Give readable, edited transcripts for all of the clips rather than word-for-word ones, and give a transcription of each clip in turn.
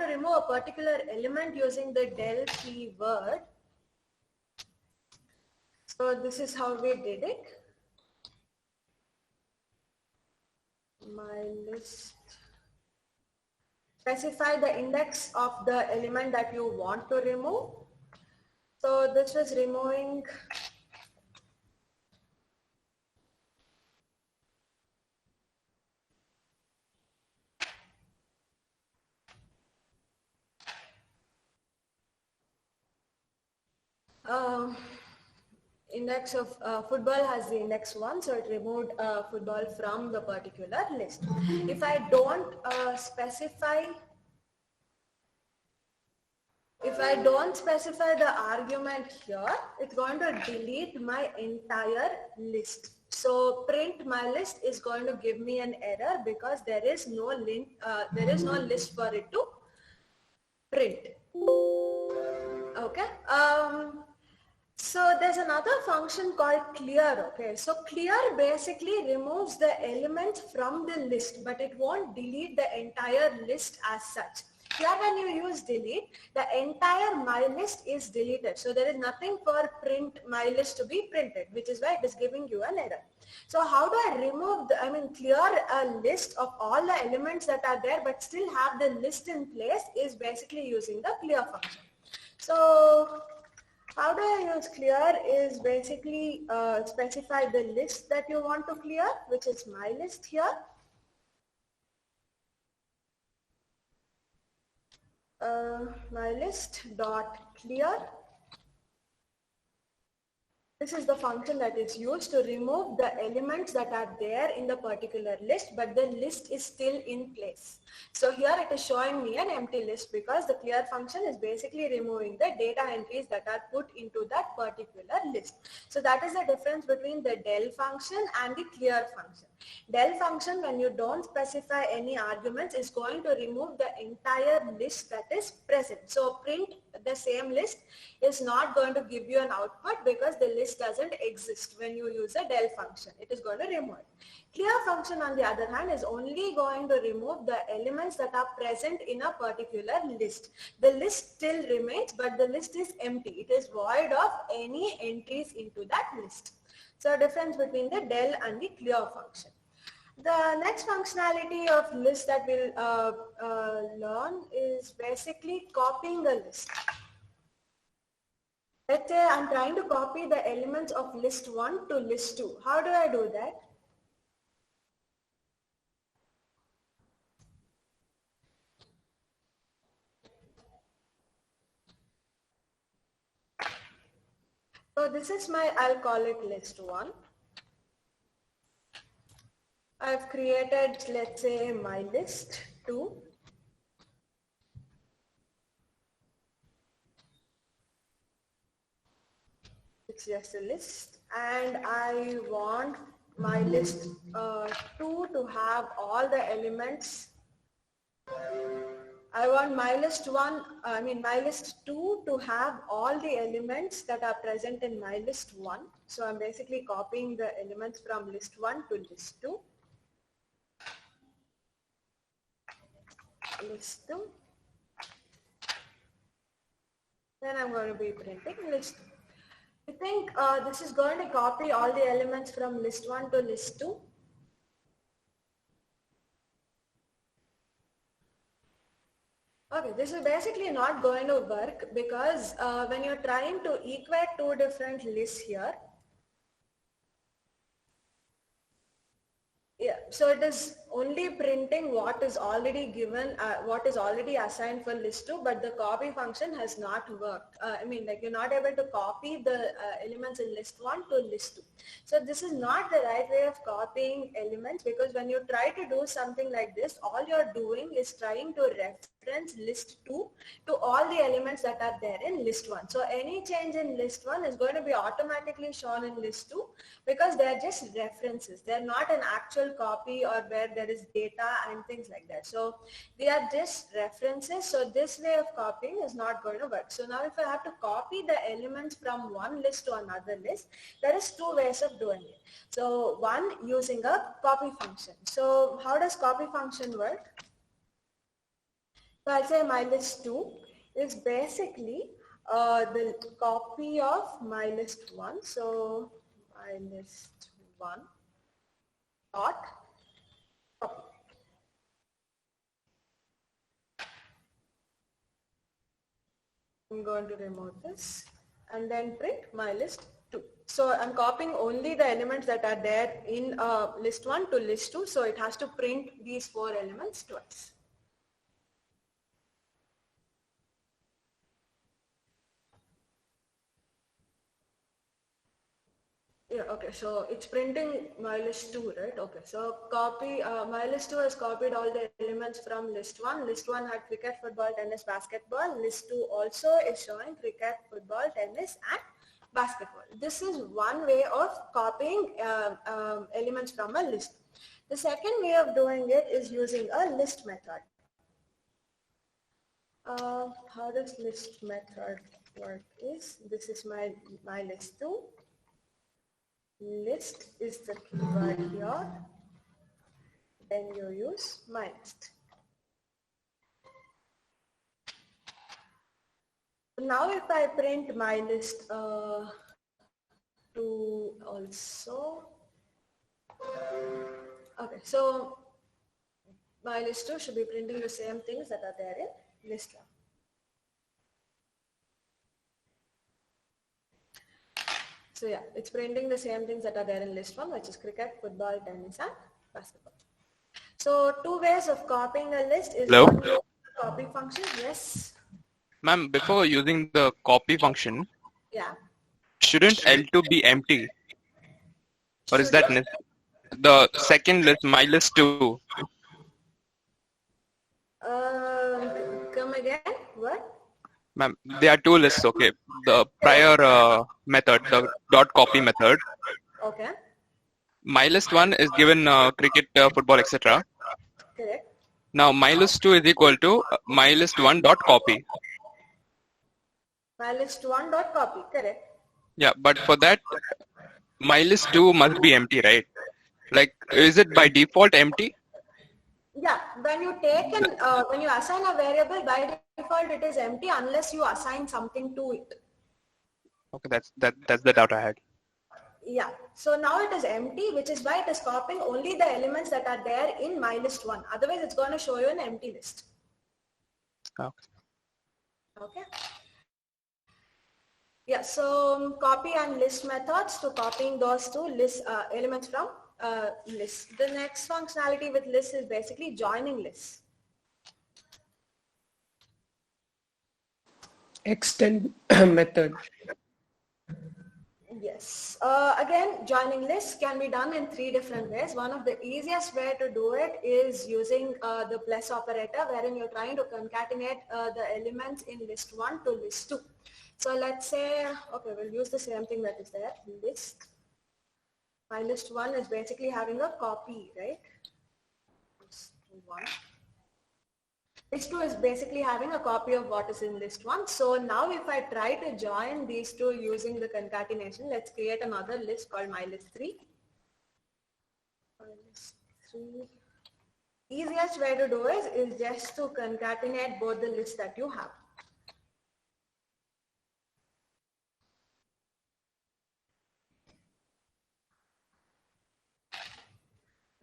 to remove a particular element using the del keyword. So this is how we did it. My list. Specify the index of the element that you want to remove. So this was removing index of football has the index 1, so it removed football from the particular list. If I don't specify the argument here, it's going to delete my entire list. So print my list is going to give me an error because there is no list for it to print. Okay. So there's another function called clear. Okay, so clear basically removes the elements from the list, but it won't delete the entire list as such. Here when you use delete, the entire my list is deleted. So there is nothing for print my list to be printed, which is why it is giving you an error. So how do I remove clear a list of all the elements that are there but still have the list in place is basically using the clear function. So how do I use clear is basically specify the list that you want to clear, which is my list here. My list dot clear. This is the function that is used to remove the elements that are there in the particular list, but the list is still in place. So here it is showing me an empty list because the clear function is basically removing the data entries that are put into that particular list. So that is the difference between the del function and the clear function. Del function, when you don't specify any arguments, is going to remove the entire list that is present. So print the same list is not going to give you an output because the list doesn't exist when you use a del function. It is going to remove it. Clear function on the other hand is only going to remove the elements that are present in a particular list. The list still remains, but the list is empty. It is void of any entries into that list. So difference between the del and the clear function. The next functionality of list that we'll learn is basically copying a list. Let's say I'm trying to copy the elements of list 1 to list 2. How do I do that? So this is my, I'll call it list 1. I've created, let's say, my list 2. It's just a list, and I want my list 2 to have all the elements. I want my list 2 to have all the elements that are present in my list 1. So I'm basically copying the elements from list 1 to list 2. List 2. Then I'm going to be printing list 2. You think this is going to copy all the elements from list 1 to list 2? Okay, this is basically not going to work because when you're trying to equate two different lists here, yeah, so it is only printing what is already given, what is already assigned for list 2, but the copy function has not worked. You're not able to copy the elements in list 1 to list 2. So this is not the right way of copying elements, because when you try to do something like this, all you're doing is trying to reference list 2 to all the elements that are there in list 1. So any change in list 1 is going to be automatically shown in list 2 because they're just references. They're not an actual copy or where there is data and things like that. So they are just references. So this way of copying is not going to work. So now if I have to copy the elements from one list to another list, there is two ways of doing it. So one, using a copy function. So how does copy function work? So I'll say my list 2 is basically the copy of my list 1. So my list 1 dot copy. I'm going to remove this and then print my list 2. So I'm copying only the elements that are there in list 1 to list 2. So it has to print these 4 elements twice. Yeah, okay, so it's printing my list 2, right? Okay, so copy, my list 2 has copied all the elements from list 1. List 1 had cricket, football, tennis, basketball. List 2 also is showing cricket, football, tennis and basketball. This is one way of copying elements from a list. The second way of doing it is using a list method. How does list method work is, this is my list 2. List is the keyword here, then you use my list. Now if I print my list 2 also, okay, so my list 2 should be printing the same things that are there in list 1. So yeah, it's printing the same things that are there in list 1, which is cricket, football, tennis and basketball. So 2 ways of copying a list is Hello? one copy function, yes. Ma'am, before using the copy function, Yeah. shouldn't L2 be empty? Or is Should that it? the second list, my list 2? Come again, what? Ma'am, there are 2 lists, okay. The prior method, the dot copy method. Okay, My list 1 is given cricket, football, etc. correct. Now my list 2 is equal to my list 1 dot copy. My list 1 dot copy, correct. Yeah, but for that, my list 2 must be empty, right? Like, is it by default empty? Yeah, when you take an, when you assign a variable, by default it is empty unless you assign something to it. Okay, that's the doubt I had. Yeah, so now it is empty, which is why it is copying only the elements that are there in my list 1. Otherwise, it's going to show you an empty list. Okay. Okay. Yeah, so copy and list methods to copying those 2 list elements from list. The next functionality with list is basically joining lists. Extend method. Yes. Again, joining lists can be done in 3 different ways. One of the easiest way to do it is using the plus operator, wherein you're trying to concatenate the elements in list 1 to list 2. So let's say, okay, we'll use the same thing that is there, list. My list 1 is basically having a copy, right? List 1. List 2 is basically having a copy of what is in list 1. So now if I try to join these 2 using the concatenation, let's create another list called my list 3. My list 3. Easiest way to do is just to concatenate both the lists that you have.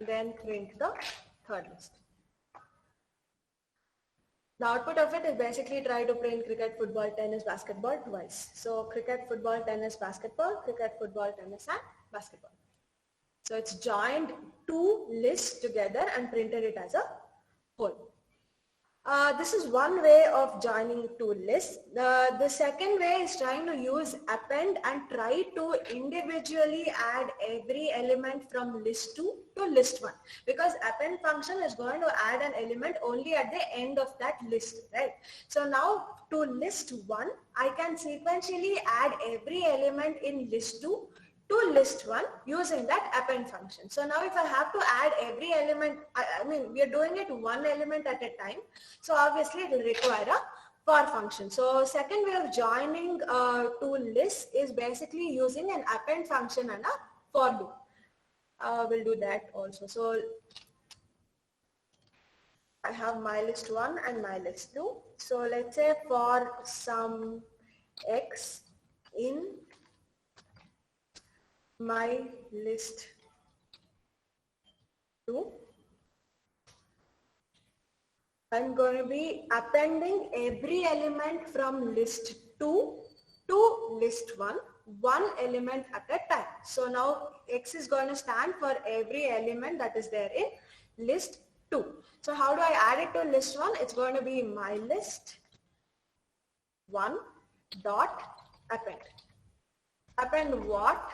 Then print the third list. The output of it is basically try to print cricket, football, tennis, basketball twice. So cricket, football, tennis, basketball, cricket, football, tennis and basketball. So it's joined 2 lists together and printed it as a whole. This is one way of joining 2 lists. The second way is trying to use append and try to individually add every element from list 2 to list 1, because append function is going to add an element only at the end of that list, right? So now to list 1, I can sequentially add every element in list 2 to list 1 using that append function. So now if I have to add every element, I mean we are doing it one element at a time, so obviously it will require a for function. So second way of joining 2 lists is basically using an append function and a for loop. We'll do that also. So I have my list 1 and my list 2. So let's say for some x in my list 2, I'm going to be appending every element from list 2 to list 1, one element at a time. So now X is going to stand for every element that is there in list 2. So how do I add it to list 1? It's going to be my list 1 dot append. Append what?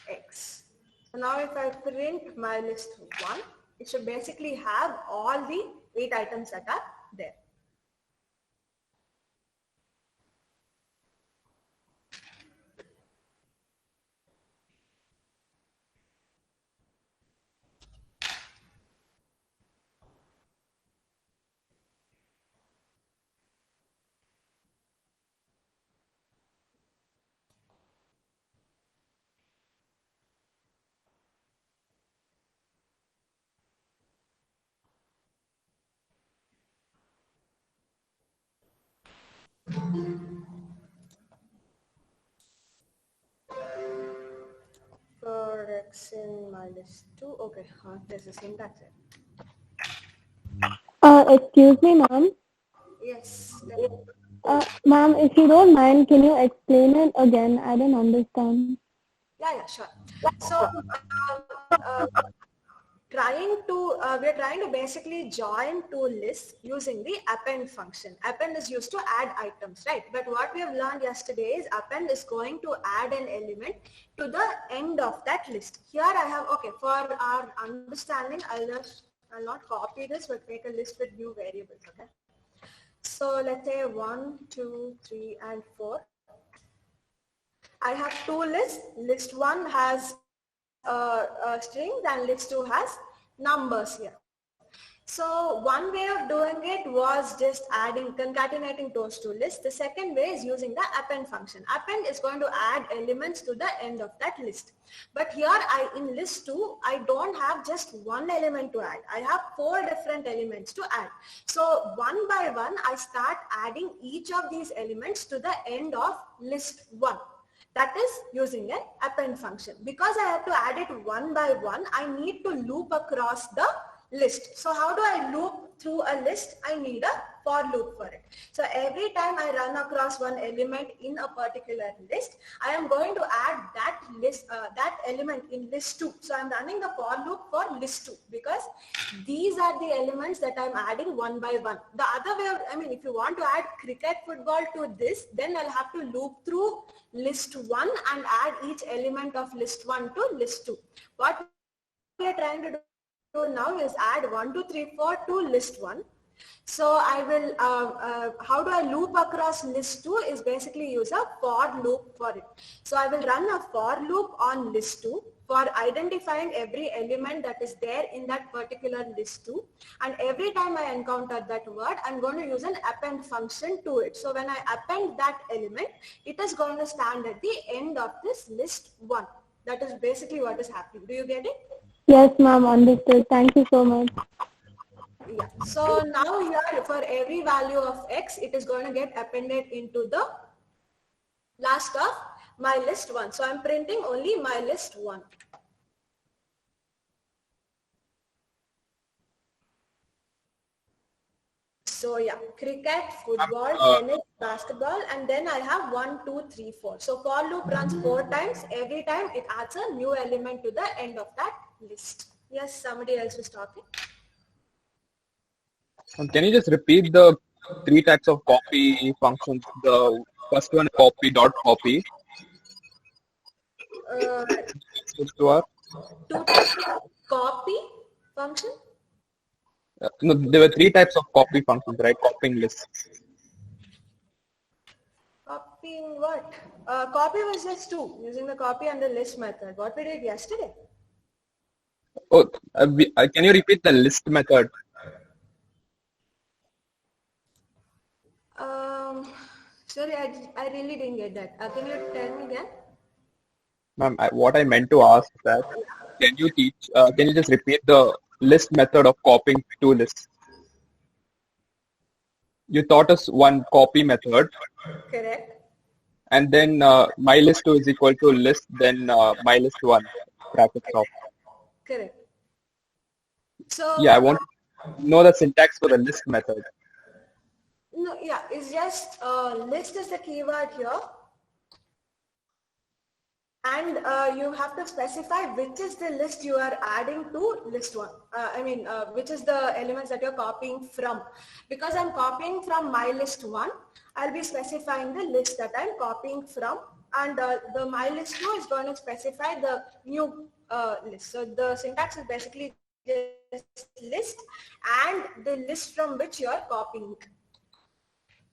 X. So now if I print my list 1, it should basically have all the 8 items that are there. For X in my list 2, okay, there's a syntax here. Excuse me, ma'am. Yes. Ma'am, if you don't mind, can you explain it again? I don't understand. Yeah, sure. So we're trying to basically join two lists using the append function. Append is used to add items, right? But what we have learned yesterday is append is going to add an element to the end of that list. Here I have, okay, for our understanding, I'll not copy this, but make a list with new variables, okay? So let's say 1, 2, 3, and 4. I have two lists. List 1 has strings and list 2 has numbers here. So one way of doing it was just concatenating those two lists. The second way is using the append function. Append is going to add elements to the end of that list. But here in list 2, I don't have just one element to add. I have 4 different elements to add. So one by one, I start adding each of these elements to the end of list 1. That is using an append function. Because I have to add it one by one, I need to loop across the list. So how do I loop through a list? I need a for loop for it. So every time I run across one element in a particular list, I am going to add that list, that element in list 2. So I'm running the for loop for list 2 because these are the elements that I'm adding one by one. The other way, if you want to add cricket football to this, then I'll have to loop through list 1 and add each element of list 1 to list 2. What we are trying to do now is add 1, 2, 3, 4 to list 1. So I will, how do I loop across list 2 is basically use a for loop for it. So I will run a for loop on list 2 for identifying every element that is there in that particular list 2. And every time I encounter that word, I'm going to use an append function to it. So when I append that element, it is going to stand at the end of this list 1. That is basically what is happening. Do you get it? Yes, ma'am, understood. Thank you so much. Yeah. So now here for every value of X, it is going to get appended into the last of my list 1. So I'm printing only my list 1. So yeah, cricket, football, tennis, basketball, and then I have 1, 2, 3, 4. So for loop runs 4 times. Every time it adds a new element to the end of that list. Yes, somebody else is talking. Can you just repeat the 3 types of copy functions? The first one, copy dot copy. To our 2 types of copy function. no, there were 3 types of copy functions, right? Copying lists. Copying what? Copy was just 2, using the copy and the list method. What we did yesterday. Oh, can you repeat the list method? Sorry, I really didn't get that. Can you tell me again? Ma'am, what I meant to ask is that can you just repeat the list method of copying two lists. You taught us one copy method, Correct. and then mylist2 is equal to list, then mylist1 brackets off. Correct. So Yeah, I want to know the syntax for the list method. no, yeah, it's just list is the keyword here. And you have to specify which is the list you are adding to list one. Which is the elements that you're copying from. Because I'm copying from my list one, I'll be specifying the list that I'm copying from. And the my list two is going to specify the new list. So the syntax is basically just list and the list from which you are copying.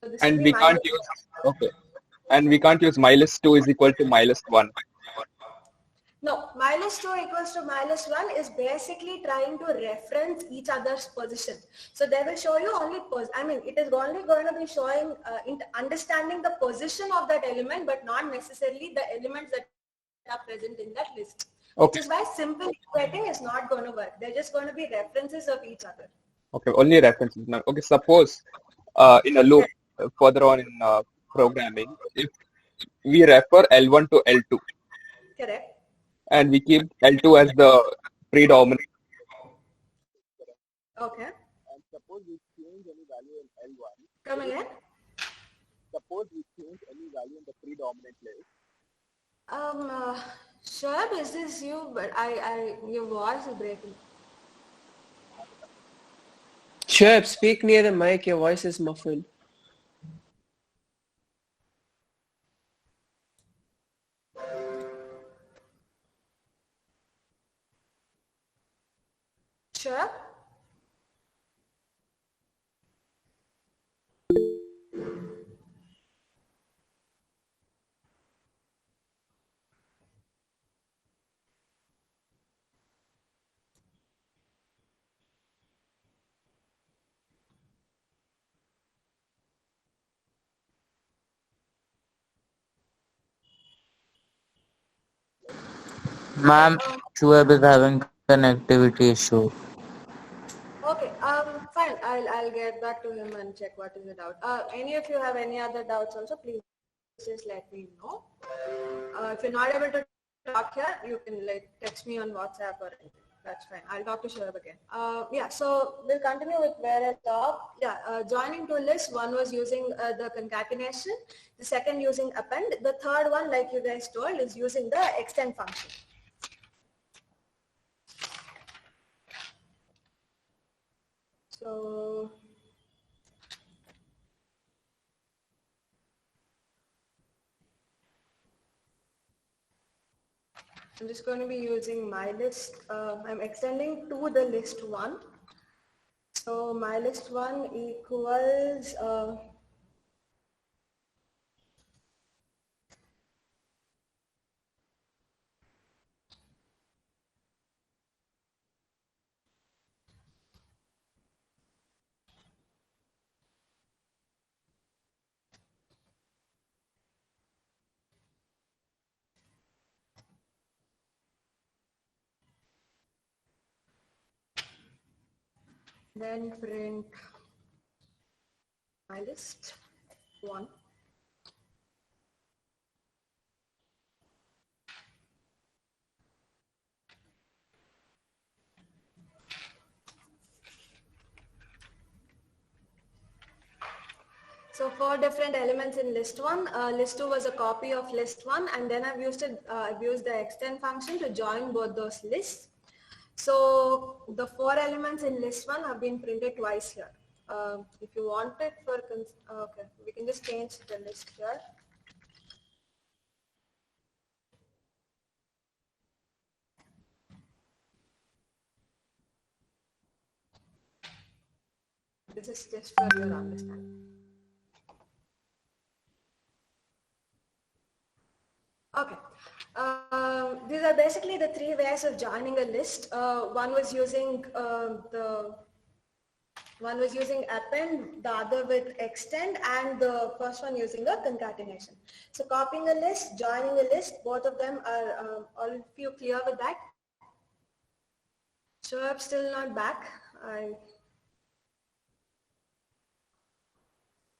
So this will And be we my can't list. use, okay. And we can't use mylist2 is equal to mylist1. No, -2 equals to -1 is basically trying to reference each other's position. So they will show you only, it is only going to be showing, understanding the position of that element, but not necessarily the elements that are present in that list. Okay. Which is why simple equating is not going to work. They're just going to be references of each other. Okay, only references. Now, okay, suppose in a loop further on in programming, if we refer L1 to L2, Correct. and we keep L2 as the predominant. Okay. And suppose we change any value in L1. Come again? Suppose we change any value in the predominant list. Shoaib, is this you? But your voice is breaking. Shoaib, speak near the mic. Your voice is muffled. Shoaib? Ma'am, Shoaib is having connectivity issue. Okay, fine. I'll get back to him and check what is the doubt. Any of you have any other doubts also, please just let me know. If you're not able to talk here, you can text me on WhatsApp or anything. That's fine. I'll talk to Shoaib again. So we'll continue with where I stopped. Joining to list, one was using the concatenation, the second using append, the third one, like you guys told, is using the extend function. So I'm just going to be using my list. I'm extending to the list one. So my list one equals then print my list one. So 4 different elements in list one. List two was a copy of list one, and then I've used the extend function to join both those lists. So the 4 elements in list one have been printed twice here. If you want it for, okay, we can just change the list here. This is just for your understanding. Okay. These are basically the 3 ways of joining a list. One was using append, the other with extend, and the first one using a concatenation. So copying a list, joining a list, both of them are all of you clear with that? So I'm still not back.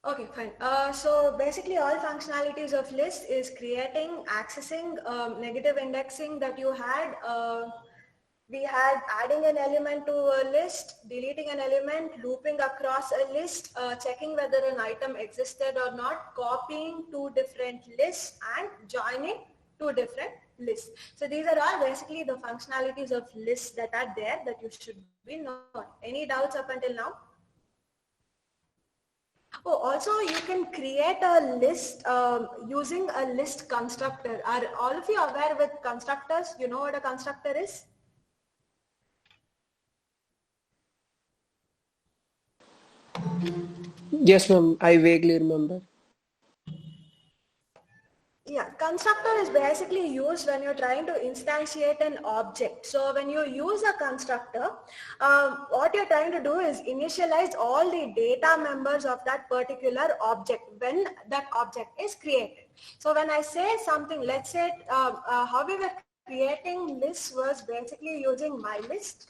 Okay, fine. So basically all functionalities of list is creating, accessing, negative indexing that you had. We had adding an element to a list, deleting an element, looping across a list, checking whether an item existed or not, copying two different lists and joining two different lists. So these are all basically the functionalities of lists that are there that you should be known. Any doubts up until now? Oh, also you can create a list using a list constructor. Are all of you aware with constructors? You know what a constructor is? Yes, ma'am. I vaguely remember. Yeah, constructor is basically used when you're trying to instantiate an object. So when you use a constructor, what you're trying to do is initialize all the data members of that particular object when that object is created. So when I say something, let's say how we were creating lists was basically using MyList.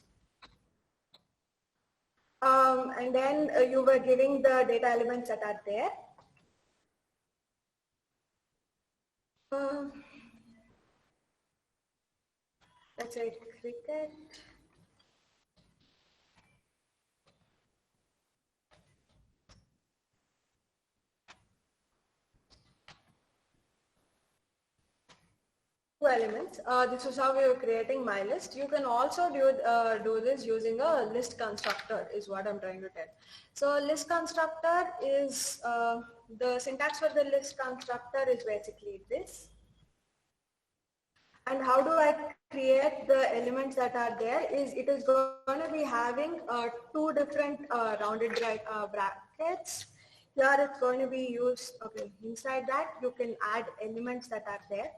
And then you were giving the data elements that are there. Let's say cricket. Two elements. This is how we are creating my list. You can also do this using a list constructor is what I'm trying to tell. So list constructor is, the syntax for the list constructor is basically this. And how do I create the elements that are there is it is going to be having two different rounded brackets. Here it's going to be used, okay, inside that you can add elements that are there.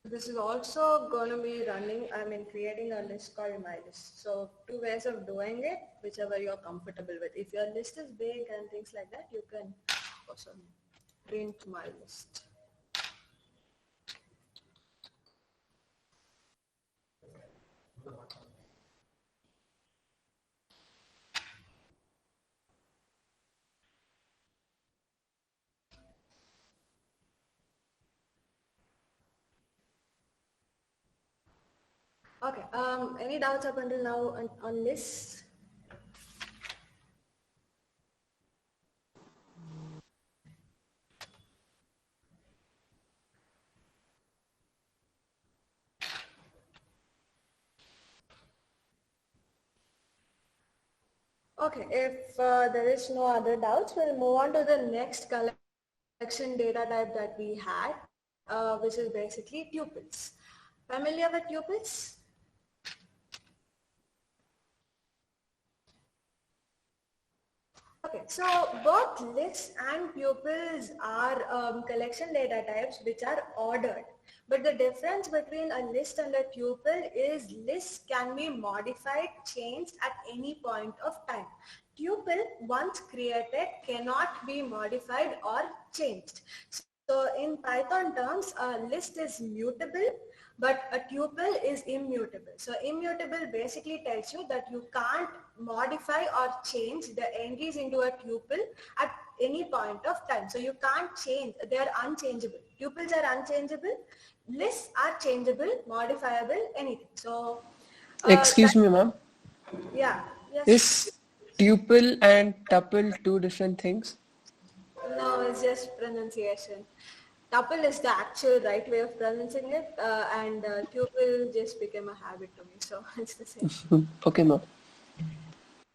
This is also going to be running, creating a list called MyList. So two ways of doing it, whichever you're comfortable with. If your list is big and things like that, you can also print MyList. Okay, any doubts up until now on this? Okay, if there is no other doubts, we'll move on to the next collection data type that we had, which is basically tuples. Familiar with tuples? Okay, so both lists and tuples are collection data types which are ordered. But the difference between a list and a tuple is lists can be modified, changed at any point of time. Tuple, once created, cannot be modified or changed. So in Python terms, a list is mutable, but a tuple is immutable. So immutable basically tells you that you can't modify or change the entries into a tuple at any point of time. So you can't change, they are unchangeable. Tuples are unchangeable, lists are changeable, modifiable, anything. So Excuse me, ma'am. yeah, yes. Is tuple and tuple two different things? No, it's just pronunciation. Tuple is the actual right way of pronouncing it, and tuple just became a habit to me, so it's the same. Okay, ma'am.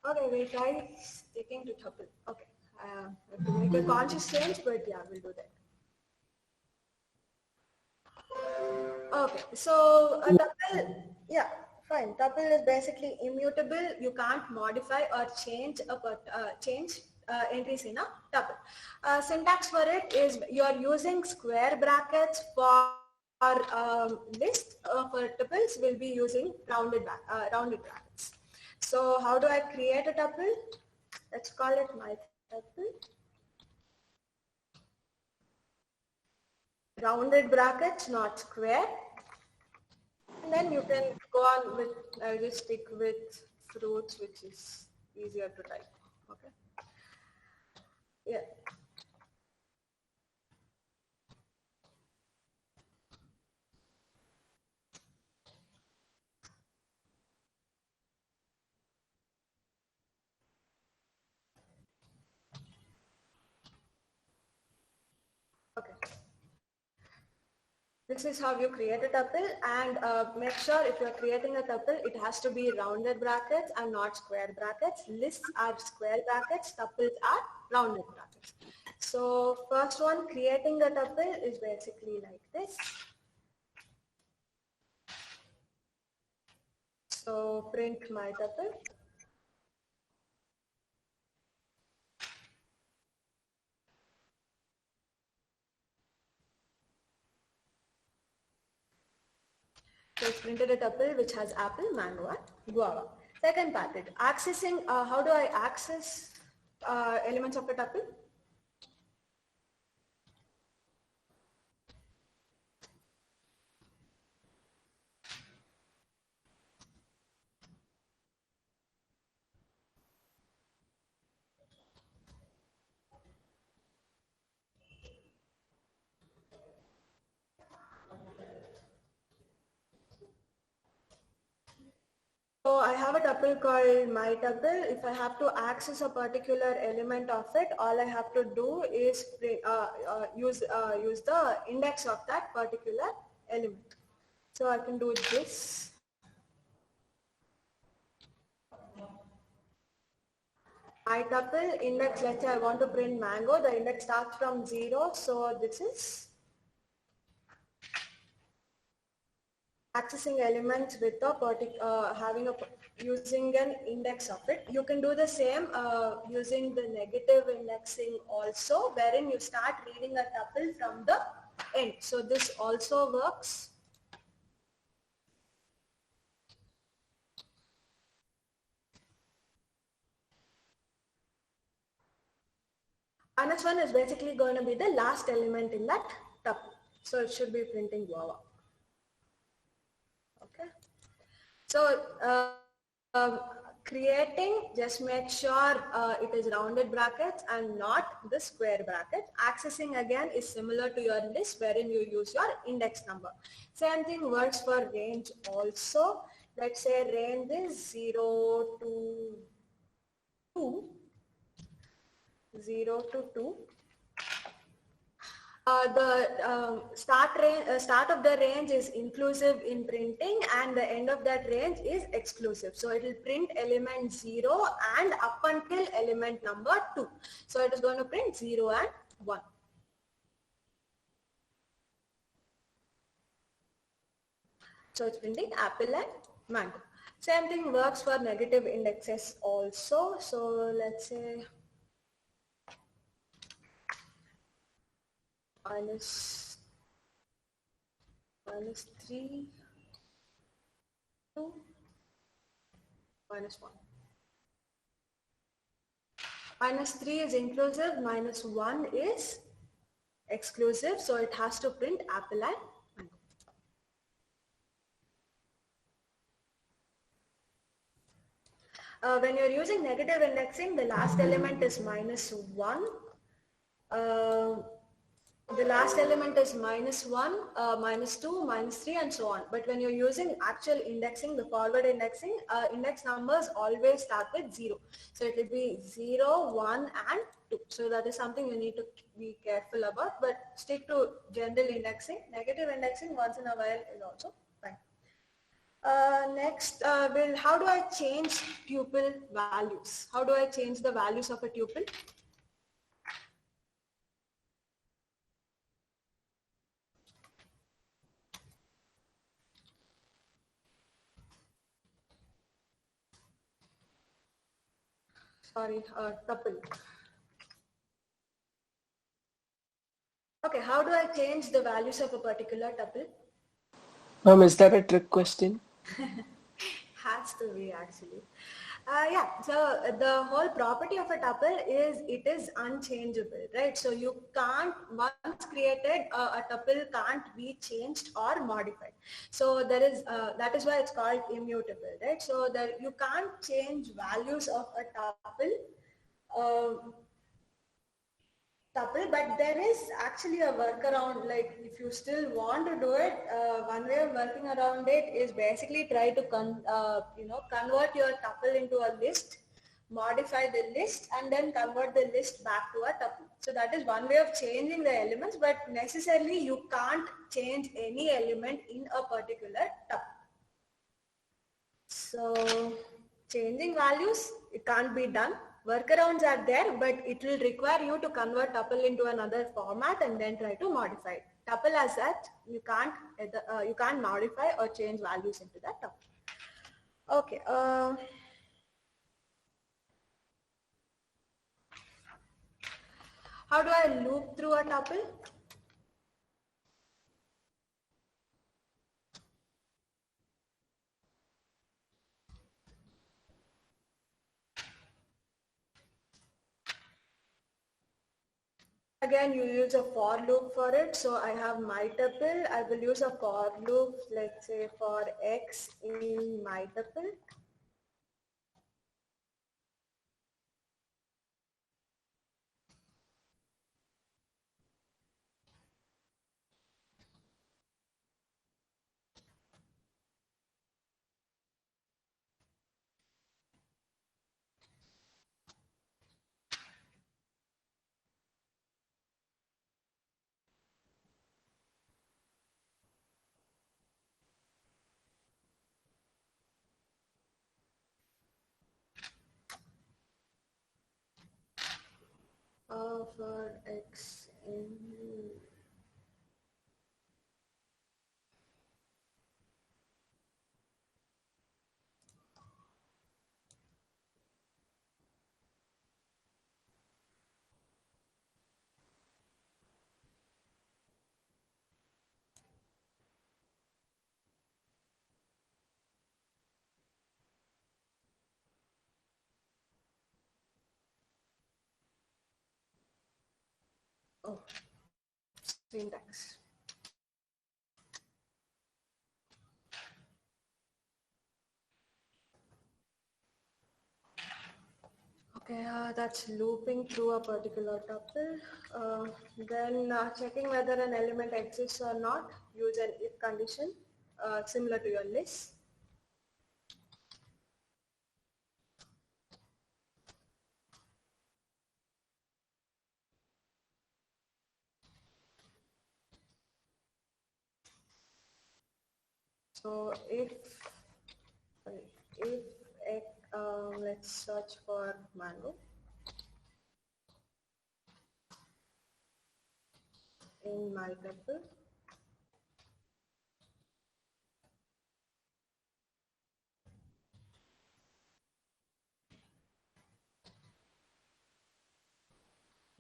Okay, we'll try sticking to tuple. Okay, I have to make a conscious change, but yeah, we'll do that. Okay, so a tuple, yeah, fine. Tuple is basically immutable. You can't modify or change entries in a tuple. Syntax for it is you are using square brackets for list for tuples will be using rounded brackets. So how do I create a tuple? Let's call it my tuple. Rounded brackets, not square. And then you can go on with, I'll just stick with fruits, which is easier to type. Okay. Yeah. Okay. This is how you create a tuple, and make sure if you're creating a tuple, it has to be rounded brackets and not square brackets. Lists are square brackets, tuples are rounded brackets. So first one, creating a tuple is basically like this. So print my tuple. So it's printed a tuple which has apple, mango, and guava. Second pattern, accessing, how do I access elements of a tuple? So I have a tuple called my tuple. If I have to access a particular element of it, all I have to do is use the index of that particular element. So I can do this. My tuple index, let's say I want to print mango. The index starts from 0. So this is accessing elements with a using an index of it. You can do the same using the negative indexing also, wherein you start reading a tuple from the end. So this also works. Minus 1 is basically going to be the last element in that tuple. So it should be printing guava. Okay. So creating, just make sure it is rounded brackets and not the square bracket. Accessing again is similar to your list, wherein you use your index number. Same thing works for range also. Let's say range is 0 to 2. 0 to 2. The start of the range is inclusive in printing, and the end of that range is exclusive. So it will print element 0 and up until element number 2. So it is going to print 0 and 1. So it's printing apple and mango. Same thing works for negative indexes also. So let's say minus 3, 2, minus 1. Minus 3 is inclusive, minus 1 is exclusive, so it has to print apple and mango. When you're using negative indexing, the last element is minus 1. The last element is minus 1, minus 2, minus 3 and so on. But when you're using actual indexing, the forward indexing, index numbers always start with 0. So it will be 0, 1 and 2. So that is something you need to be careful about, but stick to general indexing. Negative indexing once in a while is also fine. Next, how do I change tuple values? How do I change the values of a tuple? Sorry, tuple. Okay, how do I change the values of a particular tuple? Is that a trick question? Has to be actually. Yeah, so the whole property of a tuple is it is unchangeable, right? So you can't, once created, a tuple can't be changed or modified. So there is, that is why it's called immutable, right? So that you can't change values of a tuple, but there is actually a workaround. Like if you still want to do it, one way of working around it is basically try to convert your tuple into a list, modify the list, and then convert the list back to a tuple. So that is one way of changing the elements, but necessarily you can't change any element in a particular tuple. So changing values, it can't be done. Workarounds are there, but it will require you to convert tuple into another format and then try to modify it. Tuple as such, you can't modify or change values into that tuple. Okay. How do I loop through a tuple? Again, you use a for loop for it. So I have my tuple. I will use a for loop, let's say for x in my tuple. For x in syntax. Okay, that's looping through a particular tuple. Then checking whether an element exists or not, use an if condition similar to your list. So if let's search for mango in my tuple.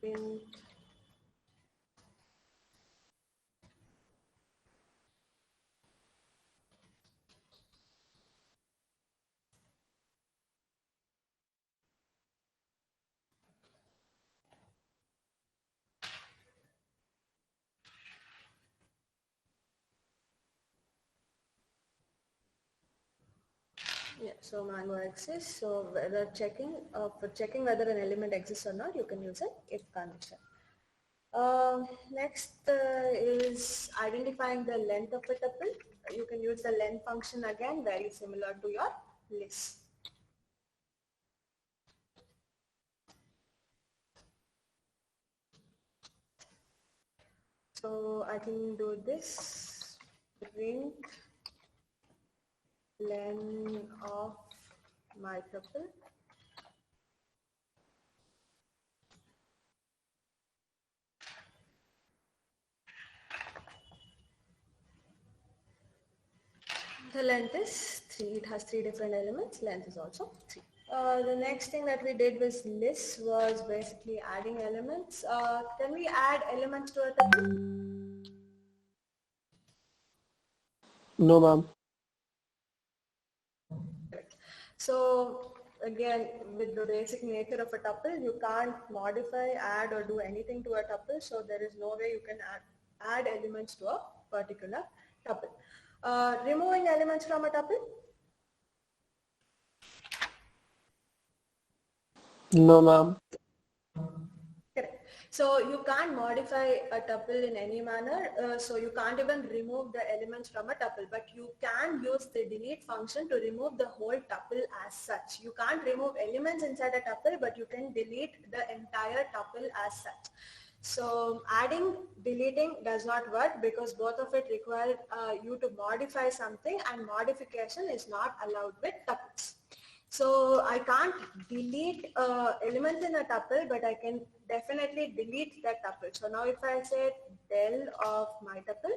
In yeah, so mango exists. So whether for checking whether an element exists or not, you can use an if condition. Next is identifying the length of a tuple. You can use the length function again, very similar to your list. So I can do this, print len of my tuple. The length is 3. It has 3 different elements. Length is also 3. The next thing that we did with list was basically adding elements. Can we add elements to a tuple? No, ma'am. So again, with the basic nature of a tuple, you can't modify, add or do anything to a tuple. So there is no way you can add elements to a particular tuple. Removing elements from a tuple? No, ma'am. Correct. So you can't modify a tuple in any manner. So you can't even remove the elements from a tuple, but you can use the delete function to remove the whole tuple as such. You can't remove elements inside a tuple, but you can delete the entire tuple as such. So adding, deleting does not work because both of it require you to modify something, and modification is not allowed with tuples. So I can't delete elements in a tuple, but I can definitely delete that tuple. So now if I say del of my tuple,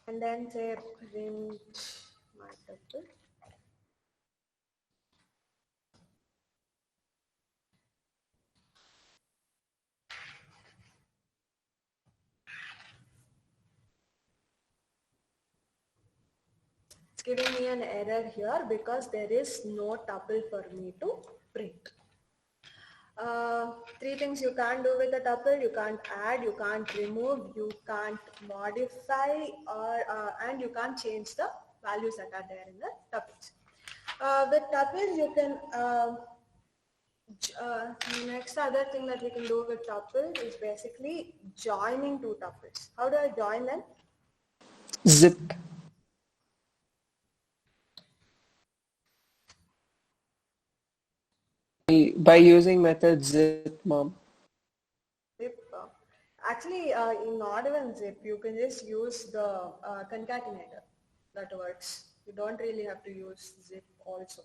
and then say print my tuple. It's giving me an error here because there is no tuple for me to print. Three things you can't do with a tuple: you can't add, you can't remove, you can't modify, or and you can't change the values that are there in the tuples. With tuples, you can next other thing that we can do with tuple is basically joining two tuples. How do I join them? Zip. By using method zip, ma'am. Zip. Actually, not even zip. You can just use the concatenator. That works. You don't really have to use zip also.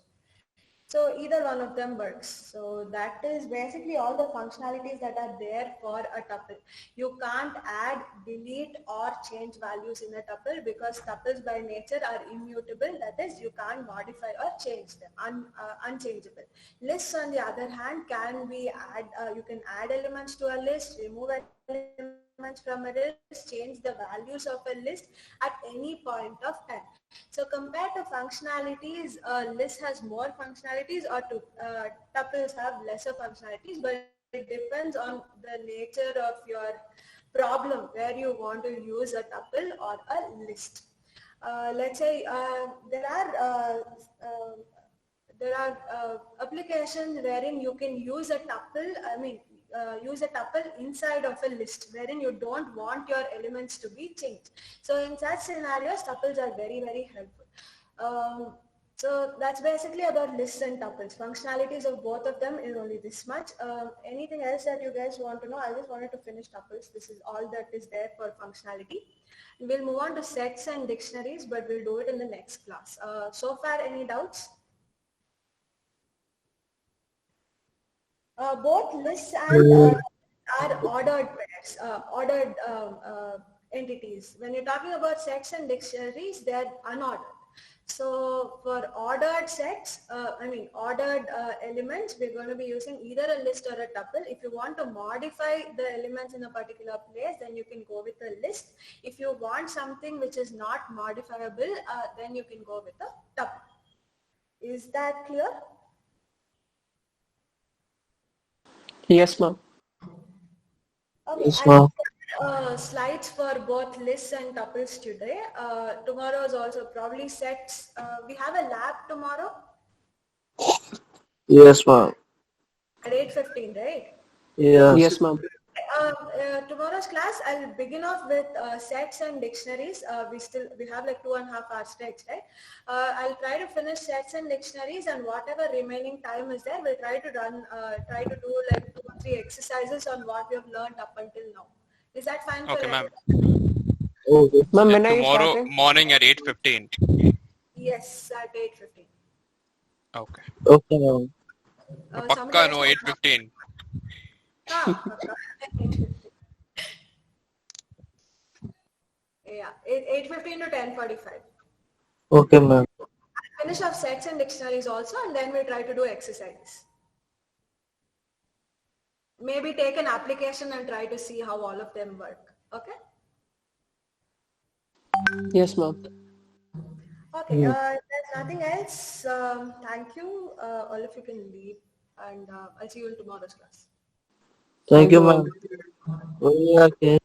So either one of them works. So that is basically all the functionalities that are there for a tuple. You can't add, delete or change values in a tuple because tuples by nature are immutable. That is, you can't modify or change them, unchangeable. Lists on the other hand can be you can add elements to a list, remove elements from a list, change the values of a list at any point of time. So compared to functionalities, list has more functionalities, or tuples have lesser functionalities, but it depends on the nature of your problem where you want to use a tuple or a list. Let's say there are applications wherein you can use a tuple, use a tuple inside of a list wherein you don't want your elements to be changed. So in such scenarios, tuples are very, very helpful. So that's basically about lists and tuples. Functionalities of both of them is only this much. Anything else that you guys want to know? I just wanted to finish tuples. This is all that is there for functionality. We'll move on to sets and dictionaries, but we'll do it in the next class. So far, any doubts? Both lists and are ordered pairs, ordered entities. When you're talking about sets and dictionaries, they're unordered. So for ordered sets, ordered elements, we're going to be using either a list or a tuple. If you want to modify the elements in a particular place, then you can go with a list. If you want something which is not modifiable, then you can go with a tuple. Is that clear? Yes, ma'am. Okay, Yes, ma'am. slides for both lists and tuples today. Tomorrow is also probably sets. We have a lab tomorrow Yes, ma'am. at 8:15, right? Yes. Yes, ma'am. Tomorrow's class, I'll begin off with sets and dictionaries. We have like 2.5 hours stretch, right? I'll try to finish sets and dictionaries, and whatever remaining time is there, we'll try to do like 2 or 3 exercises on what we have learned up until now. Is that fine for Okay, ma'am. everyone? Okay. Ma'am, when are you Tomorrow starting? morning at 8:15. Yes, at 8:15. Okay. Okay, ma'am. Somebody Pakka else no want- 8:15. pakka. 8:15. Yeah, 8:15 to 10:45. Okay, ma'am. Finish off sets and dictionaries also, and then we try to do exercises. Maybe take an application and try to see how all of them work. Okay? Yes, ma'am. Okay, there's nothing else. Thank you. All of you can leave, and I'll see you in tomorrow's class. Thank you, ma'am. ma'am. Okay.